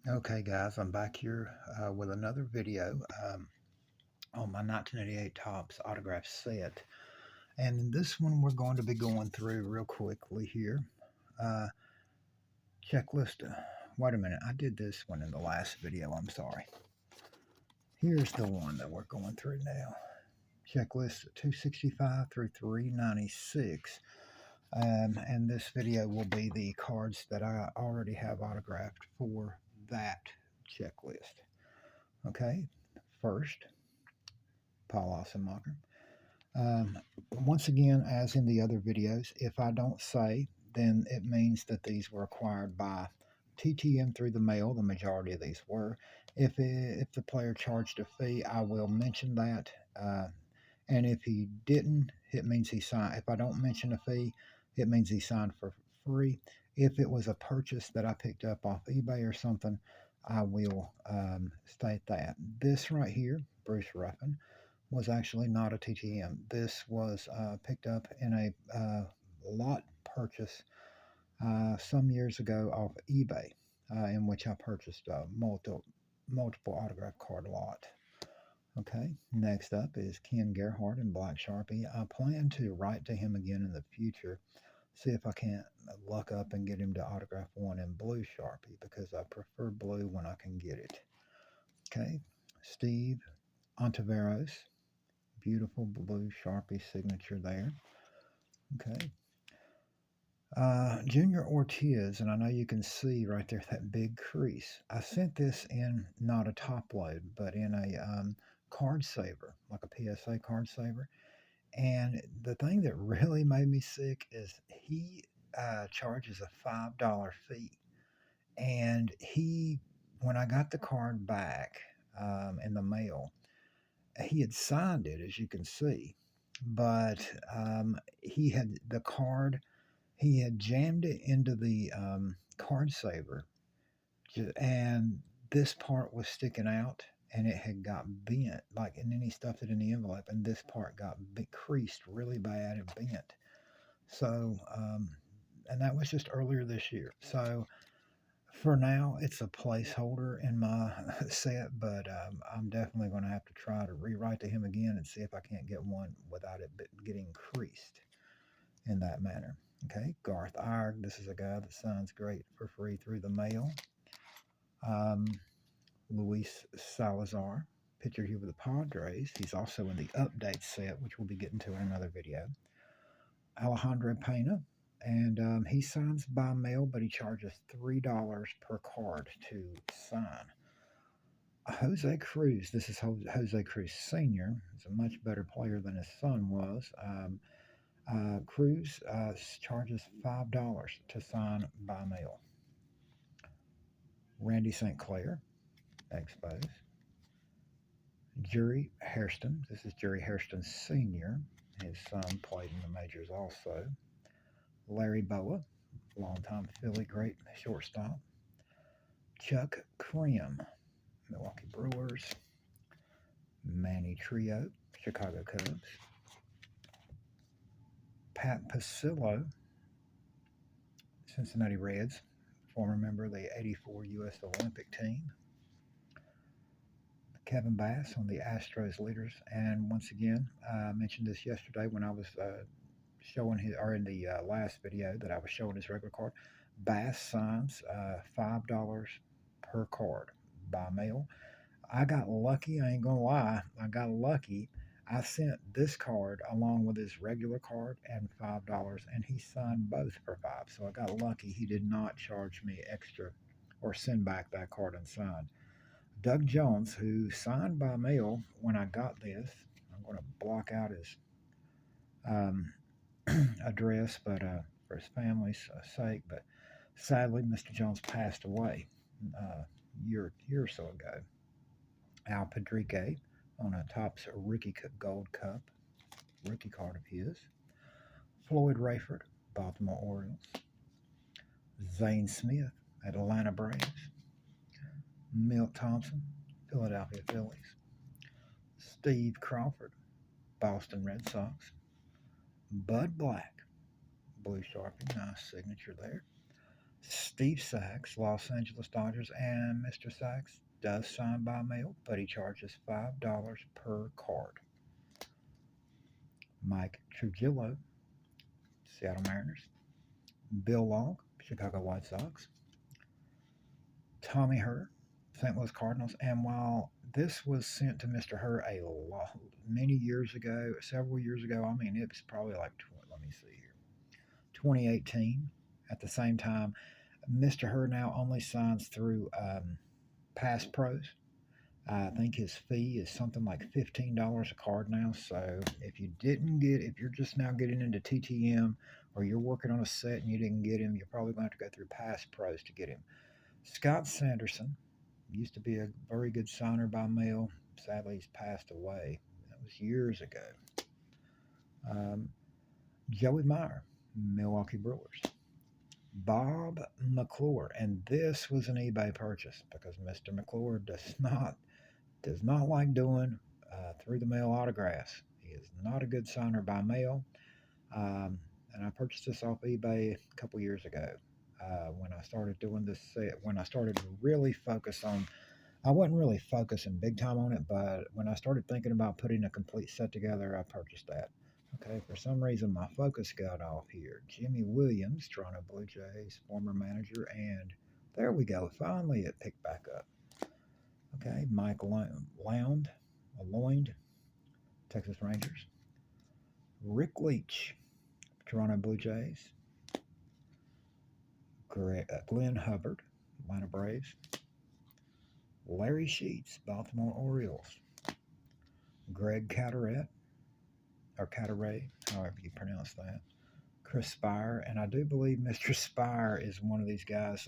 Okay, guys, I'm back here with another video on my 1988 Topps autograph set. And in this one, we're going to be going through real quickly here. Uh, Checklist. Wait a minute, I did this one in the last video. I'm sorry. Here's the one that we're going through now. Checklist 265 through 396. And this video will be the cards that I already have autographed for that checklist. Okay, first, Paul Ossenmacher. Um, Once again, as in the other videos, if I don't say, then it means that these were acquired by TTM through the mail. The majority of these were. If the player charged a fee, I will mention that. And if he didn't, it means he signed. If I don't mention a fee, it means he signed for free. If it was a purchase that I picked up off eBay or something, I will state that. This right here, Bruce Ruffin, was actually not a TTM. This was picked up in a lot purchase some years ago off eBay, in which I purchased a multiple autograph card lot. Okay, next up is Ken Gerhardt in Black Sharpie. I plan to write to him again in the future, see if I can't luck up and get him to autograph one in blue Sharpie because I prefer blue when I can get it. Okay, Steve Ontiveros, beautiful blue Sharpie signature there. Okay. Junior Ortiz, and I know you can see right there that big crease. I sent this in not a top load, but in a card saver, like a PSA card saver. And the thing that really made me sick is he charges a $5 fee. And when I got the card back in the mail, he had signed it, as you can see, but he had the card, he had jammed it into the card saver, and this part was sticking out and it had got bent, like, and then he stuffed it in the envelope and this part got creased really bad and bent. So, and that was just earlier this year. So, for now, it's a placeholder in my set, but I'm definitely going to have to try to rewrite to him again and see if I can't get one without it getting creased in that manner. Okay, Garth Iyer. This is a guy that signs great for free through the mail. Um, Luis Salazar, pitcher here with the Padres. He's also in the update set, which we'll be getting to in another video. Alejandro Pena, and he signs by mail, but he charges $3 per card to sign. Jose Cruz, this is Jose Cruz Sr., is a much better player than his son was. Cruz charges $5 to sign by mail. Randy St. Clair, Expos. Jerry Hairston, this is Jerry Hairston Sr., his son played in the majors also. Larry Boa, longtime Philly great shortstop. Chuck Krim, Milwaukee Brewers. Manny Trio, Chicago Cubs. Pat Pasillo, Cincinnati Reds, former member of the '84 U.S. Olympic team. Kevin Bass on the Astros leaders. And once again, I mentioned this yesterday when I was showing his, or in the last video that I was showing his regular card. Bass signs $5 per card by mail. I got lucky. I ain't gonna lie. I got lucky. I sent this card along with his regular card and $5, and he signed both for $5. So I got lucky. He did not charge me extra or send back that card unsigned. Doug Jones, who signed by mail when I got this, I'm going to block out his um, address, but for his family's sake. But sadly, Mr. Jones passed away year or so ago. Al Padrique on a Topps Rookie Gold Cup, rookie card of his. Floyd Rayford, Baltimore Orioles. Zane Smith, Atlanta Braves. Milt Thompson, Philadelphia Phillies. Steve Crawford, Boston Red Sox. Bud Black, blue Sharpie, nice signature there. Steve Sachs, Los Angeles Dodgers, and Mr. Sachs does sign by mail, but he charges $5 per card. Mike Trujillo, Seattle Mariners. Bill Long, Chicago White Sox. Tommy Herr, St. Louis Cardinals. And while this was sent to Mr. Herr many years ago, several years ago, I mean, it was probably like, let me see here, 2018. At the same time, Mr. Herr now only signs through Pass Pros. I think his fee is something like $15 a card now. So if you're just now getting into TTM or you're working on a set and you didn't get him, you're probably going to have to go through Pass Pros to get him. Scott Sanderson used to be a very good signer by mail. Sadly, he's passed away. That was years ago. Um, Joey Meyer, Milwaukee Brewers. Bob McClure, and this was an eBay purchase because Mr. McClure does not like doing through the mail autographs. He is not a good signer by mail. And I purchased this off eBay a couple years ago. When I started doing this set, when I started to really focus on, I wasn't really focusing big time on it, but when I started thinking about putting a complete set together, I purchased that. Okay, for some reason my focus got off here. Jimmy Williams, Toronto Blue Jays, former manager, and there we go. Finally, it picked back up. Okay, Mike Lound, Texas Rangers. Rick Leach, Toronto Blue Jays. Glenn Hubbard, Atlanta Braves. Larry Sheets, Baltimore Orioles. Greg Cataret, or Cataret, however you pronounce that. Chris Spire, and I do believe Mr. Spire is one of these guys.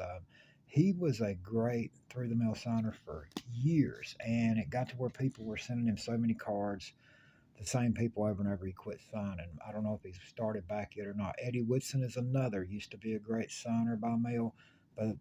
He was a great through the mail signer for years, and it got to where people were sending him so many cards, the same people over and over. He quit signing. I don't know if he's started back yet or not. Eddie Whitson is another. Used to be a great signer by mail, but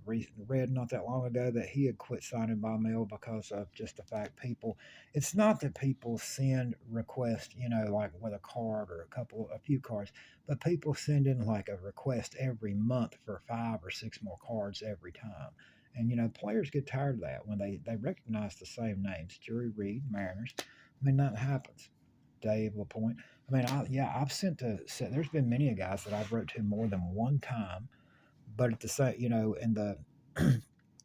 read not that long ago that he had quit signing by mail because of just the fact people. It's not that people send requests, like with a card or a few cards, but people send in like a request every month for 5 or 6 more cards every time. And players get tired of that when they recognize the same names. Jerry Reed, Mariners. I mean, that happens. Dave Lapointe. I mean, I've sent to. There's been many guys that I've wrote to more than one time, but at the same, in the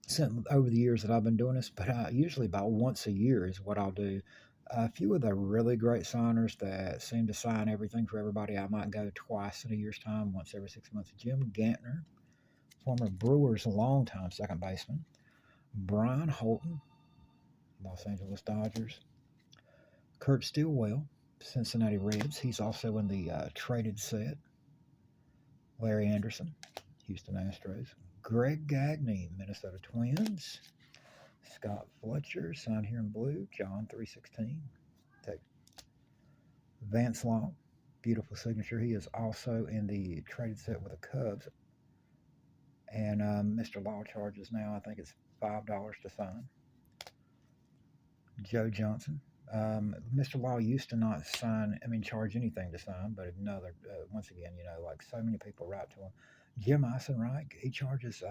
sent over the years that I've been doing this, but usually about once a year is what I'll do. A few of the really great signers that seem to sign everything for everybody, I might go twice in a year's time, once every 6 months. Jim Gantner, former Brewers longtime second baseman. Brian Holton, Los Angeles Dodgers. Kurt Stillwell, Cincinnati Reds. He's also in the traded set. Larry Anderson, Houston Astros. Greg Gagne, Minnesota Twins. Scott Fletcher, signed here in blue. John 316. Vance Law, beautiful signature. He is also in the traded set with the Cubs. And Mr. Law charges now, I think it's $5 to sign. Joe Johnson. Mr. Law used to not charge anything to sign, but once again, like so many people write to him. Jim Eisenreich, he charges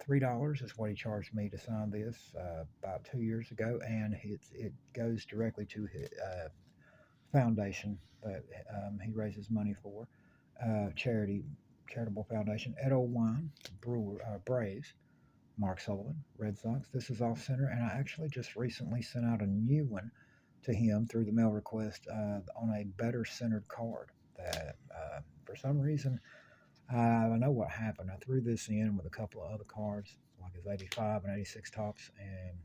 $3 is what he charged me to sign this about 2 years ago, and it goes directly to his foundation that he raises money for, charitable foundation. Ed O'Wine, Braves. Mark Sullivan, Red Sox. This is off center, and I actually just recently sent out a new one to him through the mail request on a better centered card. That for some reason, I know what happened. I threw this in with a couple of other cards, like his 85 and 86 tops, and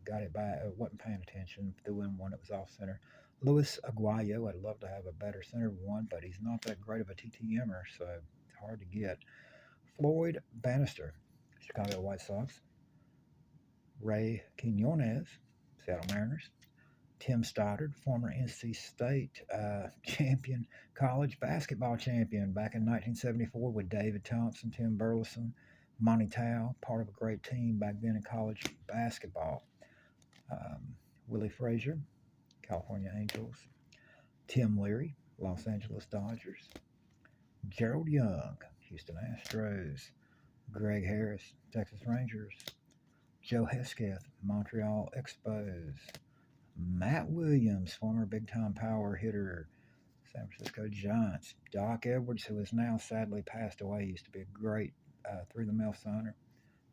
got it back. I wasn't paying attention. Threw in one that was off center. Luis Aguayo, I'd love to have a better centered one, but he's not that great of a TTMer, so it's hard to get. Floyd Bannister, Chicago White Sox. Ray Quinones, Seattle Mariners. Tim Stoddard, former NC State champion, college basketball champion back in 1974 with David Thompson, Tim Burleson, Monty Tao, part of a great team back then in college basketball. Willie Frazier, California Angels. Tim Leary, Los Angeles Dodgers. Gerald Young, Houston Astros. Greg Harris, Texas Rangers. Joe Hesketh, Montreal Expos. Matt Williams, former big-time power hitter, San Francisco Giants. Doc Edwards, who has now sadly passed away, used to be a great through-the-mail signer,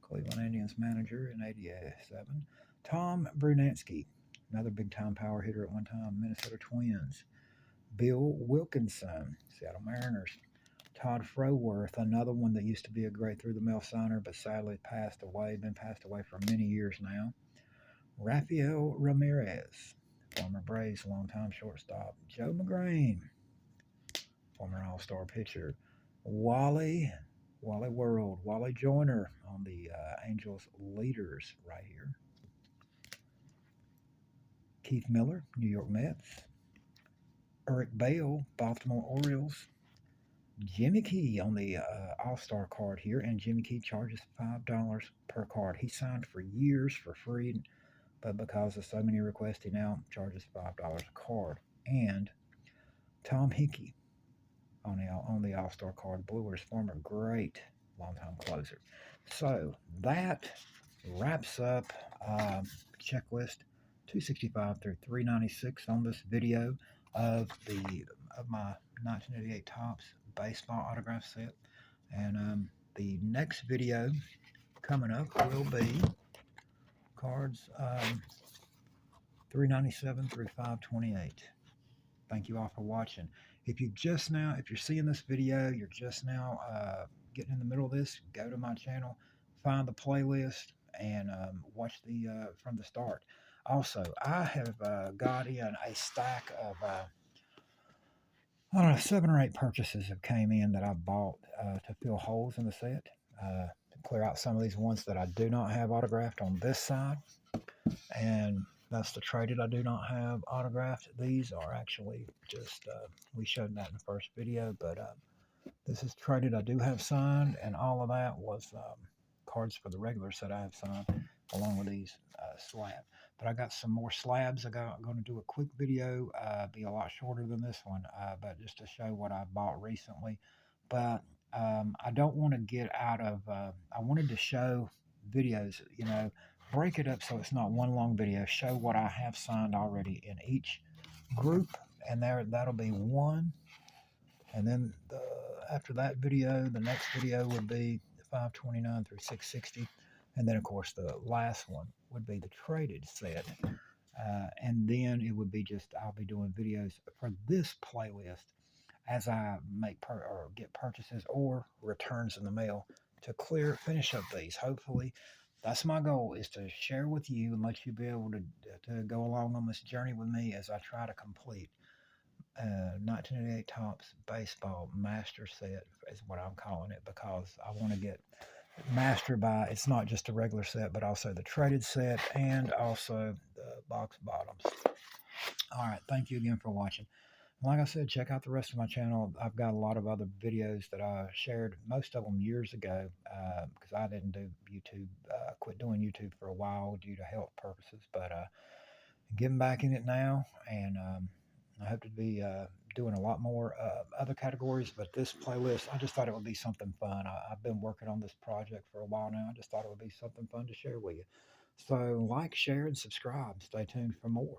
Cleveland Indians manager in '87. Tom Brunansky, another big-time power hitter at one time, Minnesota Twins. Bill Wilkinson, Seattle Mariners. Todd Froworth, another one that used to be a great through-the-mail signer, but sadly been passed away for many years now. Rafael Ramirez, former Braves longtime shortstop. Joe McGrain, former All-Star pitcher. Wally World, Wally Joyner on the Angels leaders right here. Keith Miller, New York Mets. Eric Bale, Baltimore Orioles. Jimmy Key on the All-Star card here, and Jimmy Key charges $5 per card. He signed for years for free, but because of so many requests, he now charges $5 a card. And Tom Hickey on the All-Star card, Brewers former great longtime closer. So that wraps up checklist 265 through 396 on this video of my 1988 Topps baseball autograph set. And the next video coming up will be cards 397 through 528. Thank you all for watching. If you're seeing this video, you're just now getting in the middle of this, go to my channel, find the playlist, and watch from the start. Also, I have got in a stack of I don't know, 7 or 8 purchases have came in that I bought to fill holes in the set, to clear out some of these ones that I do not have autographed on this side, and that's the traded I do not have autographed. These are actually just, we showed that in the first video, but this is traded I do have signed, and all of that was cards for the regular set I have signed, along with these slabs. But I got some more slabs. I'm going to do a quick video, be a lot shorter than this one, but just to show what I bought recently. But I don't want to get out of, I wanted to show videos, break it up so it's not one long video, show what I have signed already in each group, and that'll be one. And then after that video, the next video would be 529 through 660. And then, of course, the last one would be the traded set. And then it would be I'll be doing videos for this playlist as I or get purchases or returns in the mail to finish up these. Hopefully, that's my goal, is to share with you and let you be able to go along on this journey with me as I try to complete 1988 Topps baseball master set is what I'm calling it, because I want to get mastered by, it's not just a regular set, but also the traded set and also the box bottoms. All right, thank you again for watching. Like I said, check out the rest of my channel. I've got a lot of other videos that I shared, most of them years ago, because I didn't do YouTube, quit doing YouTube for a while due to health purposes, but getting back in it now, and I hope to be doing a lot more other categories, but this playlist, I just thought it would be something fun. I've been working on this project for a while now. I just thought it would be something fun to share with you. So like, share, and subscribe. Stay tuned for more.